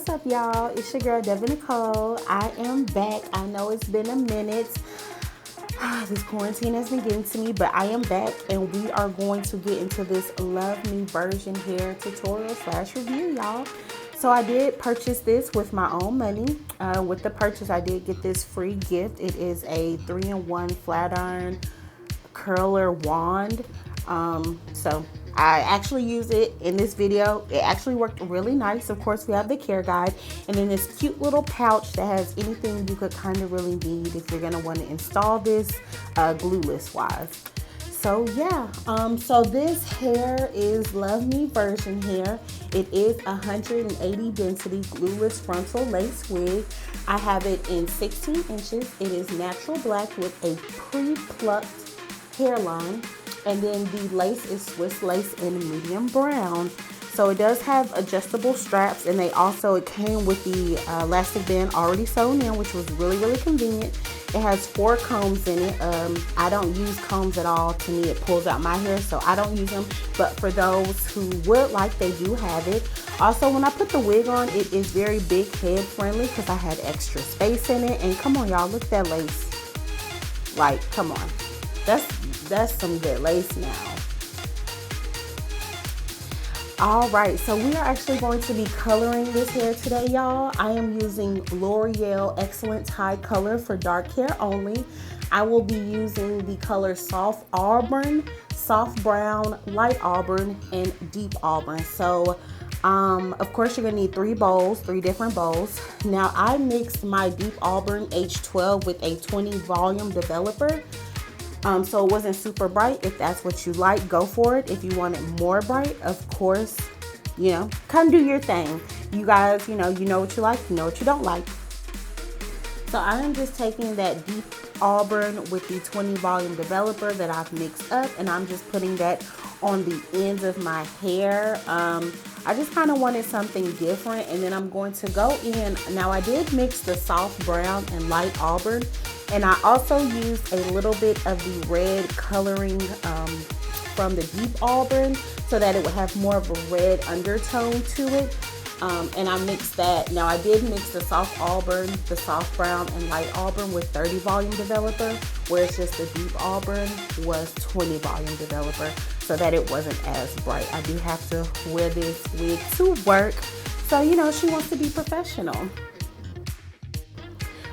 What's up, y'all? It's your girl DevinNeChole. I am back. I know it's been a minute. This quarantine has been getting to me, but I am back, and we are going to get into this Love Me version hair tutorial / review, y'all. So I did purchase this with my own money. With the purchase, I did get this free gift. It is a 3-in-1 flat iron curler wand. So I actually use it in this video. It actually worked really nice. Of course, we have the care guide, and then this cute little pouch that has anything you could kind of really need if you're gonna want to install this glueless wise. So yeah, so this hair is Love Me version hair. It is 180 density glueless frontal lace wig. I have it in 16 inches. It is natural black with a pre-plucked hairline, and then the lace is Swiss lace in medium brown. So it does have adjustable straps, and it came with the elastic band already sewn in, which was really convenient. It has 4 combs in it. I don't use combs at all. To me, it pulls out my hair, so I don't use them. But for those who would like, they do have it. Also, when I put the wig on, it is very big head friendly because I had extra space in it. And come on, y'all, look at that lace. Like, come on. That's some good lace now. All right, so we are actually going to be coloring this hair today, y'all. I am using L'Oreal Excellence High Color for dark hair only. I will be using the color Soft Auburn, Soft Brown, Light Auburn, and Deep Auburn. So, of course, you're gonna need 3 different bowls. Now, I mixed my Deep Auburn H12 with a 20 volume developer. So it wasn't super bright. If that's what you like, go for it. If you want it more bright, of course, kind of do your thing. You guys, you know what you like, you know what you don't like. So I am just taking that Deep Auburn with the 20 volume developer that I've mixed up, and I'm just putting that on the ends of my hair. I just kind of wanted something different, and then I'm going to go in. Now I did mix the Soft Brown and Light Auburn, and I also used a little bit of the red coloring from the Deep Auburn so that it would have more of a red undertone to it. And I mixed that. Now I did mix the Soft Auburn, the Soft Brown, and Light Auburn with 30 volume developer, whereas just the Deep Auburn was 20 volume developer, so that it wasn't as bright. I do have to wear this wig to work, so she wants to be professional.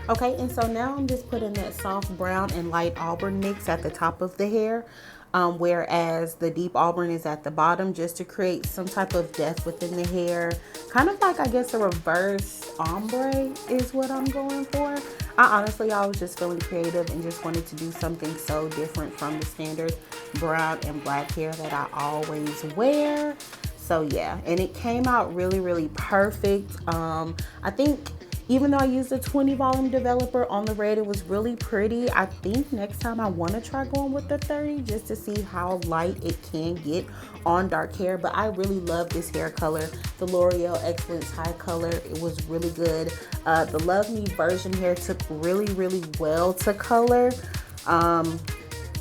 Okay, and so now I'm just putting that Soft Brown and Light Auburn mix at the top of the hair, whereas the Deep Auburn is at the bottom, just to create some type of depth within the hair. Kind of like, I guess, a reverse ombre is what I'm going for. I was just feeling creative and just wanted to do something so different from the standard brown and black hair that I always wear. So yeah, and it came out really perfect. I think even though I used a 20 volume developer on the red, it was really pretty. I think next time I want to try going with the 30 just to see how light it can get on dark hair. But I really love this hair color, the L'Oreal Excellence High Color. It was really good. The Love Me version hair took really well to color.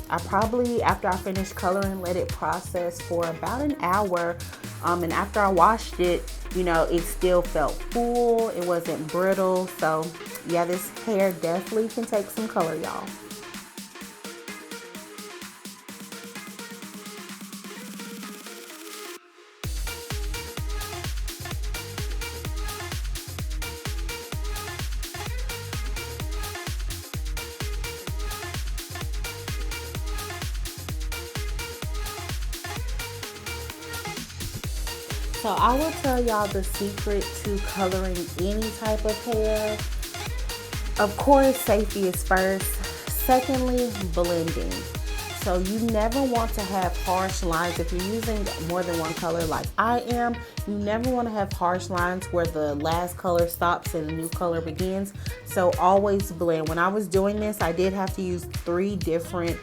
I probably, after I finished coloring, let it process for about an hour. And after I washed it, it still felt full. It wasn't brittle. So yeah, this hair definitely can take some color, y'all. So I will tell y'all the secret to coloring any type of hair. Of course, safety is first. Secondly, blending. So you never want to have harsh lines. If you're using more than one color like I am, you never want to have harsh lines where the last color stops and the new color begins. So always blend. When I was doing this, I did have to use 3 different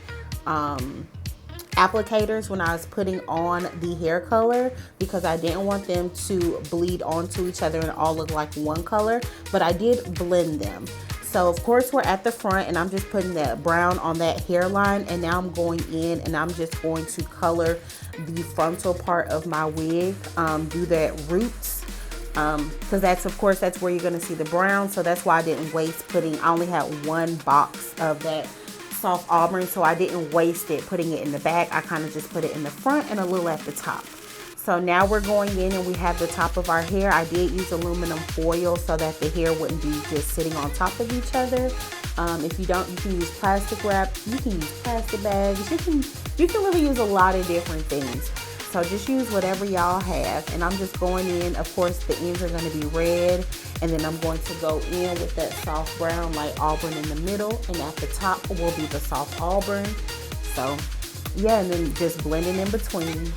applicators when I was putting on the hair color, because I didn't want them to bleed onto each other and all look like one color, but I did blend them. So of course we're at the front, and I'm just putting that brown on that hairline, and now I'm going in and I'm just going to color the frontal part of my wig, do that roots because that's, of course, that's where you're going to see the brown. So that's why I didn't waste putting, I only had one box of that soft auburn, so I didn't waste it putting it in the back. I kind of just put it in the front and a little at the top. So now we're going in and we have the top of our hair. I did use aluminum foil so that the hair wouldn't be just sitting on top of each other. If you don't, you can use plastic wrap. You can use plastic bags. You can really use a lot of different things. So just use whatever y'all have. And I'm just going in. Of course, the ends are going to be red. And then I'm going to go in with that soft brown light auburn in the middle. And at the top will be the soft auburn. So yeah, and then just blending in between.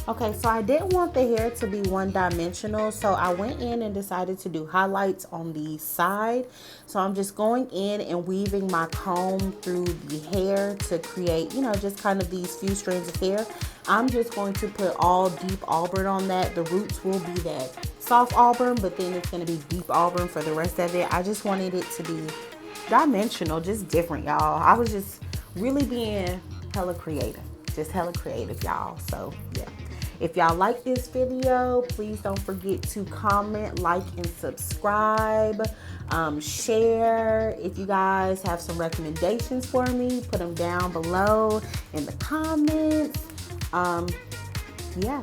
Okay, so I didn't want the hair to be one dimensional, so I went in and decided to do highlights on the side. So I'm just going in and weaving my comb through the hair to create, just kind of these few strands of hair. I'm just going to put all deep auburn on that. The roots will be that soft auburn, but then it's going to be deep auburn for the rest of it. I just wanted it to be dimensional, just different, y'all. I was just really being hella creative, y'all. So yeah. If y'all like this video, please don't forget to comment, like, and subscribe. Share. If you guys have some recommendations for me, put them down below in the comments. Yeah.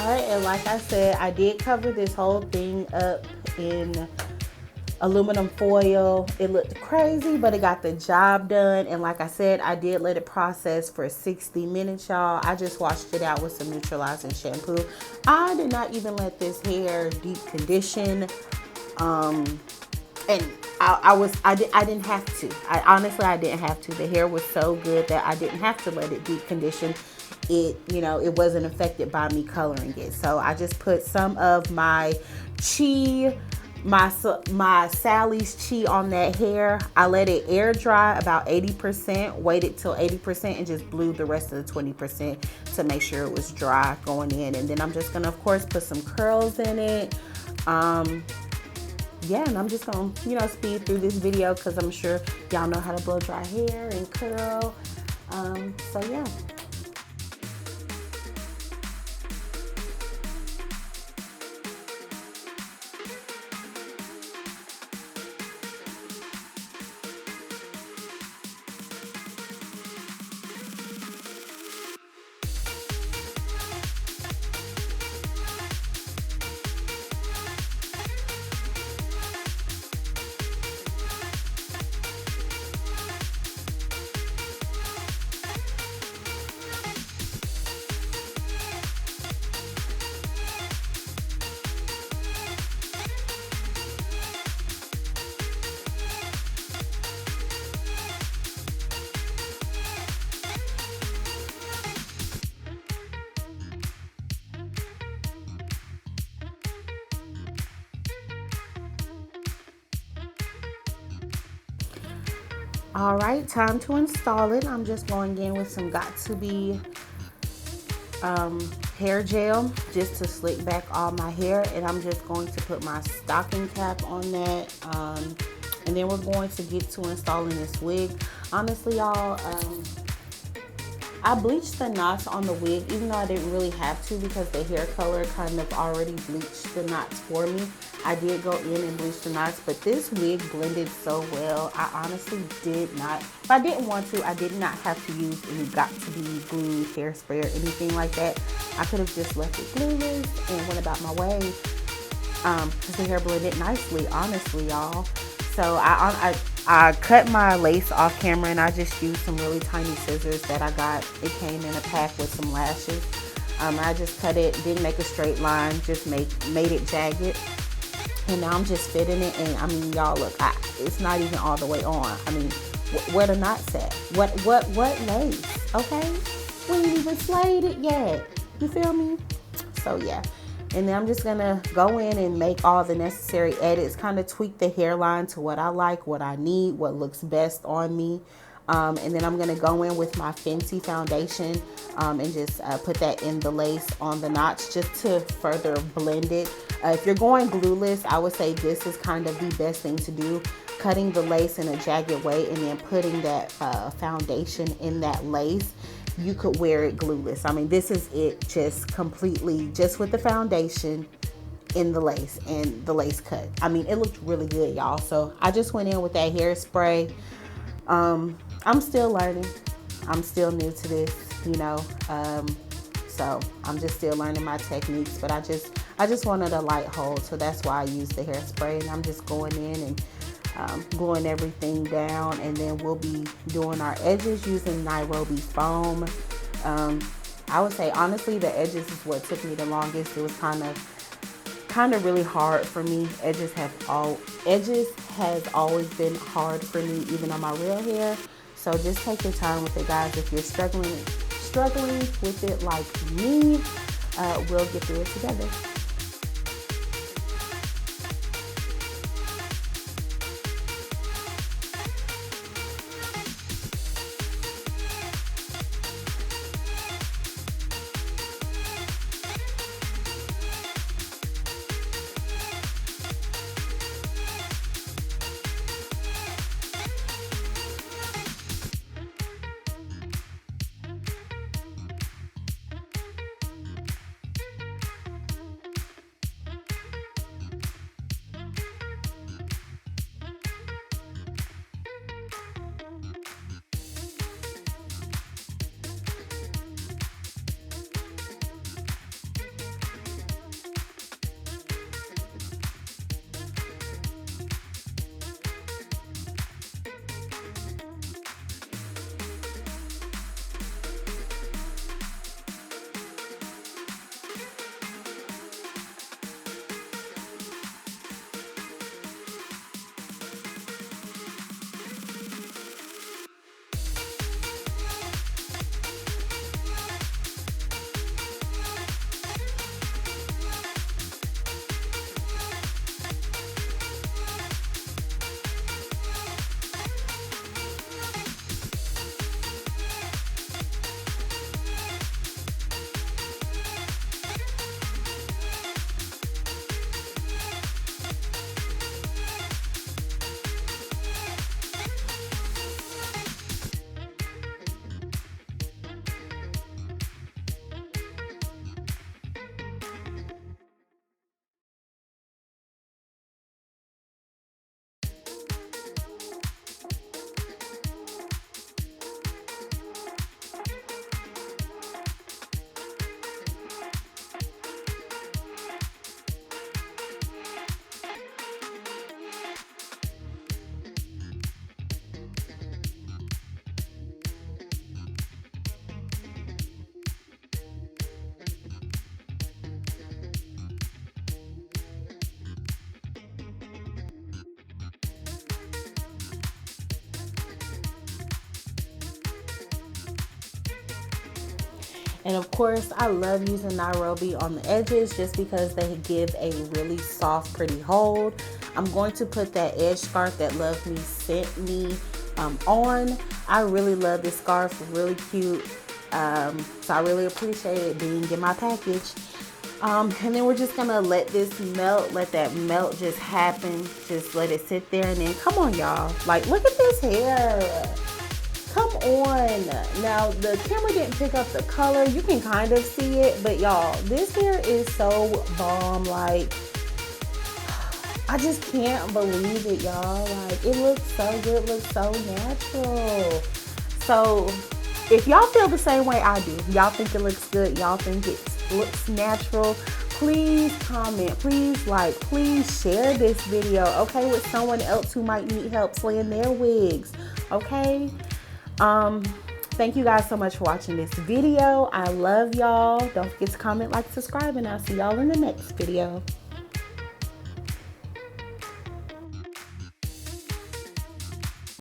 right, and like I said, I did cover this whole thing up in aluminum foil. It looked crazy, but it got the job done. And like I said, I did let it process for 60 minutes, y'all. I just washed it out with some neutralizing shampoo. I did not even let this hair deep condition. And I didn't have to. I didn't have to. The hair was so good that I didn't have to let it deep condition. It wasn't affected by me coloring it. So I just put some of my my Sally's Chi on that hair. I let it air dry about 80%, waited till 80%, and just blew the rest of the 20% to make sure it was dry going in. And then I'm just gonna, of course, put some curls in it. Yeah, and I'm just gonna, speed through this video because I'm sure y'all know how to blow dry hair and curl. So yeah. All right, time to install it. I'm just going in with some Got2b hair gel just to slick back all my hair, and I'm just going to put my stocking cap on that, and then we're going to get to installing this wig. Honestly, y'all, I bleached the knots on the wig, even though I didn't really have to because the hair color kind of already bleached the knots for me. I did go in and bleach the knots, but this wig blended so well. I honestly did not, if I didn't want to, I did not have to use any Got2b glue, hairspray, or anything like that. I could have just left it glueless and went about my way because the hair blended nicely, honestly, y'all. So I cut my lace off camera, and I just used some really tiny scissors that I got. It came in a pack with some lashes. I just cut it, didn't make a straight line, just made it jagged. And now I'm just fitting it, and I mean, y'all, look, it's not even all the way on. I mean, where the knots at? What lace? Okay, we ain't even slayed it yet. You feel me? So yeah. And then I'm just gonna go in and make all the necessary edits, kind of tweak the hairline to what I like, what I need, what looks best on me. And then I'm gonna go in with my Fenty foundation and just put that in the lace on the knots just to further blend it. If you're going glueless, I would say this is kind of the best thing to do. Cutting the lace in a jagged way and then putting that foundation in that lace. You could wear it glueless. I mean, this is it, just completely, just with the foundation in the lace and the lace cut. I mean, it looked really good, y'all. So I just went in with that hairspray. I'm still learning. I'm still new to this, so I'm just still learning my techniques, but I just wanted a light hold, so that's why I used the hairspray. And I'm just going in and gluing everything down, and then we'll be doing our edges using Nairobi foam. I would say honestly the edges is what took me the longest. It was kind of really hard for me. Edges has always been hard for me, even on my real hair. So just take your time with it, guys. If you're struggling with it like me, we'll get through it together. And of course, I love using Nairobi on the edges just because they give a really soft, pretty hold. I'm going to put that edge scarf that LUVME sent me on. I really love this scarf, really cute. So I really appreciate it being in my package. And then we're just gonna let this melt, let that melt just happen. Just let it sit there, and then come on, y'all. Like, look at this hair. Come on. Now, the camera didn't pick up the color. You can kind of see it, but y'all, this hair is so bomb. Like, I just can't believe it, y'all. Like, it looks so good, looks so natural. So, if y'all feel the same way I do, y'all think it looks good, y'all think it looks natural, please comment, please like, please share this video, okay, with someone else who might need help slaying their wigs, okay? Thank you guys so much for watching this video. I love y'all. Don't forget to comment, like, subscribe, and I'll see y'all in the next video.